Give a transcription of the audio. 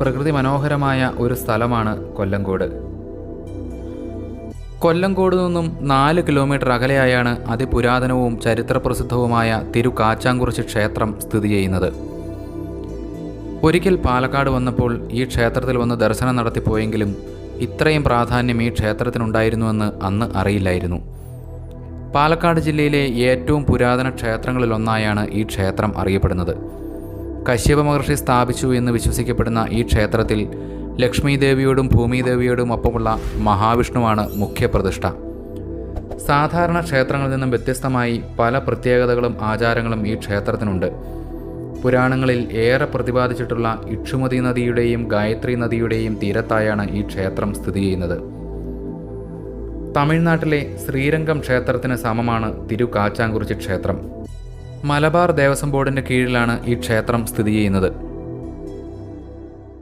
പ്രകൃതി മനോഹരമായ ഒരു സ്ഥലമാണ് കൊല്ലങ്കോട്. കൊല്ലങ്കോട് നിന്നും 4 കിലോമീറ്റർ അകലെയായാണ് അതിപുരാതനവും ചരിത്രപ്രസിദ്ധവുമായ തിരുകാച്ചാംകുറിശി ക്ഷേത്രം സ്ഥിതി ചെയ്യുന്നത്. ഒരിക്കൽ പാലക്കാട് വന്നപ്പോൾ ഈ ക്ഷേത്രത്തിൽ വന്ന് ദർശനം നടത്തിപ്പോയെങ്കിലും ഇത്രയും പ്രാധാന്യം ഈ ക്ഷേത്രത്തിനുണ്ടായിരുന്നുവെന്ന് അന്ന് അറിയില്ലായിരുന്നു. പാലക്കാട് ജില്ലയിലെ ഏറ്റവും പുരാതന ക്ഷേത്രങ്ങളിലൊന്നായാണ് ഈ ക്ഷേത്രം അറിയപ്പെടുന്നത്. കശ്യപ മഹർഷി സ്ഥാപിച്ചു എന്ന് വിശ്വസിക്കപ്പെടുന്ന ഈ ക്ഷേത്രത്തിൽ ലക്ഷ്മി ദേവിയോടും ഭൂമിദേവിയോടും ഒപ്പമുള്ള മഹാവിഷ്ണുവാണ് മുഖ്യപ്രതിഷ്ഠ. സാധാരണ ക്ഷേത്രങ്ങളിൽ നിന്നും വ്യത്യസ്തമായി പല പ്രത്യേകതകളും ആചാരങ്ങളും ഈ ക്ഷേത്രത്തിനുണ്ട്. പുരാണങ്ങളിൽ ഏറെ പ്രതിപാദിച്ചിട്ടുള്ള ഇക്ഷുമതി നദിയുടെയും ഗായത്രി നദിയുടെയും തീരത്തായാണ് ഈ ക്ഷേത്രം സ്ഥിതി ചെയ്യുന്നത്. തമിഴ്നാട്ടിലെ ശ്രീരംഗം ക്ഷേത്രത്തിന് സമമാണ് തിരുകാച്ചാംകുറിശി ക്ഷേത്രം. മലബാർ ദേവസ്വം ബോർഡിൻ്റെ കീഴിലാണ് ഈ ക്ഷേത്രം സ്ഥിതി ചെയ്യുന്നത്.